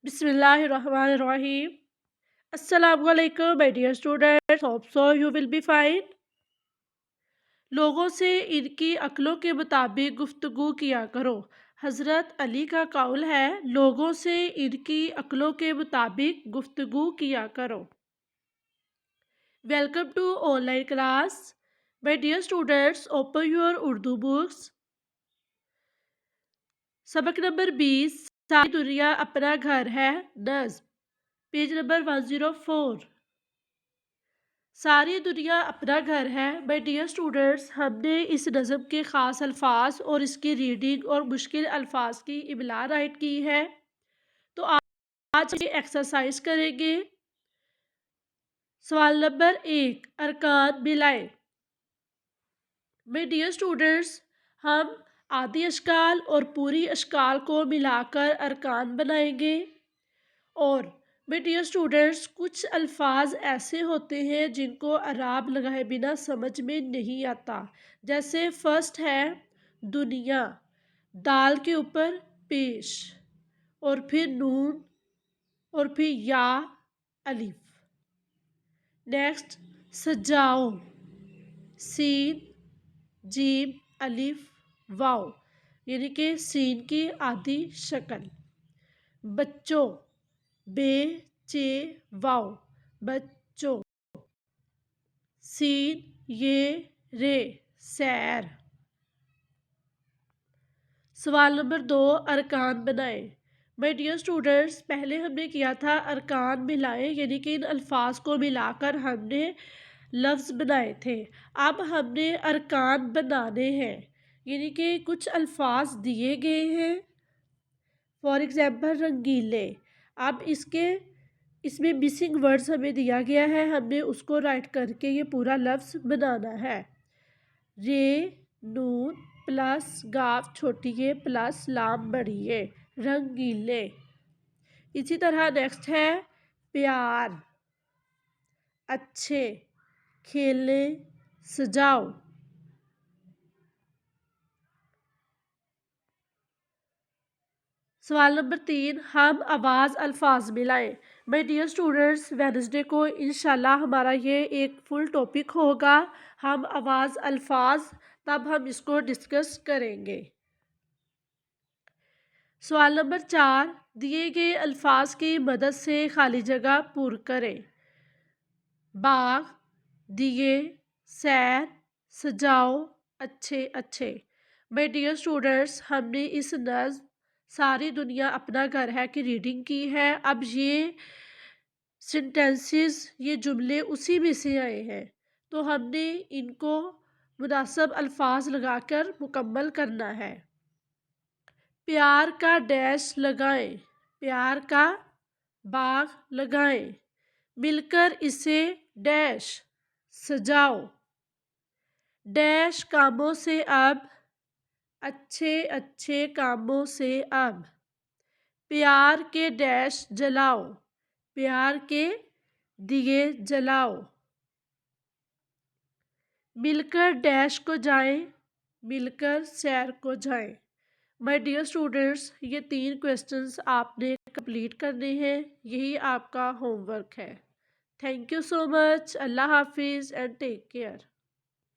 Bismillahirrahmanirrahim. Assalamu alaikum, my dear students. Hope so you will be fine. लोगों से इनकी अक्लों के मुताबिक गुफ्तगू किया करो। हज़रत अली का कौल है, लोगों से इनकी अक्लों के मुताबिक गुफ्तगू किया करो। Welcome to online class. My dear students, open your Urdu books. सबक नंबर 20, सारी दुनिया अपना घर है, नज़्म, पेज नंबर 104। सारी दुनिया अपना घर है। माय डियर स्टूडेंट्स, हमने इस नज़म के ख़ास अल्फाज और इसकी रीडिंग और मुश्किल अल्फाज की इमला राइट की है। तो आज ये एक्सरसाइज करेंगे। सवाल नंबर 1, अरकान मिलाएं। माय डियर स्टूडेंट्स, हम आधी अशकाल और पूरी अशकाल को मिलाकर अरकान बनाएंगे। और माय डियर स्टूडेंट्स, कुछ अल्फाज ऐसे होते हैं जिनको अराब लगाए बिना समझ में नहीं आता। जैसे फर्स्ट है दुनिया, दाल के ऊपर पेश, और फिर नून, और फिर या, अलिफ। नेक्स्ट सजाओ, सीन, जीम, अलिफ, वाव, यानी कि सीन की आधी शक्ल। बच्चों, बे, चे, वाव, बच्चों। सीन, ये, रे, सैर। सवाल नंबर 2, अरकान बनाएं। माय डियर स्टूडेंट्स, पहले हमने किया था अरकान मिलाएं, यानी कि इन अल्फाज को मिलाकर हमने लफ्ज़ बनाए थे। अब हमने अरकान बनाने हैं, यानी कि कुछ अल्फाज दिए गए हैं। फॉर एग्ज़ाम्पल रंगीले। अब इसमें मिसिंग वर्ड्स हमें दिया गया है, हमने उसको राइट करके ये पूरा लफ्ज़ बनाना है। रे, नून प्लस गाफ छोटी ए प्लस लाम बड़ी ए, रंगीले। इसी तरह नेक्स्ट है प्यार, अच्छे, खेलने, सजाओ। सवाल नंबर 3, हम आवाज़ अल्फाज मिलाएं। माय डियर स्टूडेंट्स, वेडनेसडे को इंशाल्लाह हमारा ये एक फुल टॉपिक होगा, हम आवाज़ अल्फाज, तब हम इसको डिस्कस करेंगे। सवाल नंबर 4, दिए गए अल्फाज की मदद से खाली जगह पूर करें। बाग, दिए, सैर, सजाओ, अच्छे अच्छे। माय डियर स्टूडेंट्स, हमने इस नज़्म सारी दुनिया अपना घर है की रीडिंग की है। अब ये सेंटेंसेस, ये जुमले उसी में से आए हैं, तो हमने इनको मुनासिब अल्फाज लगाकर मुकम्मल करना है। प्यार का डैश लगाएं, प्यार का बाग लगाएं, मिलकर इसे डैश सजाओ। डैश कामों से अब, अच्छे अच्छे कामों से अब। प्यार के डैश जलाओ, प्यार के दिए जलाओ। मिलकर डैश को जाएं, मिलकर सैर को जाएं। माय डियर स्टूडेंट्स, ये 3 क्वेश्चंस आपने कंप्लीट करने हैं, यही आपका होमवर्क है। Thank you so much. अल्लाह हाफिज़ एंड टेक केयर।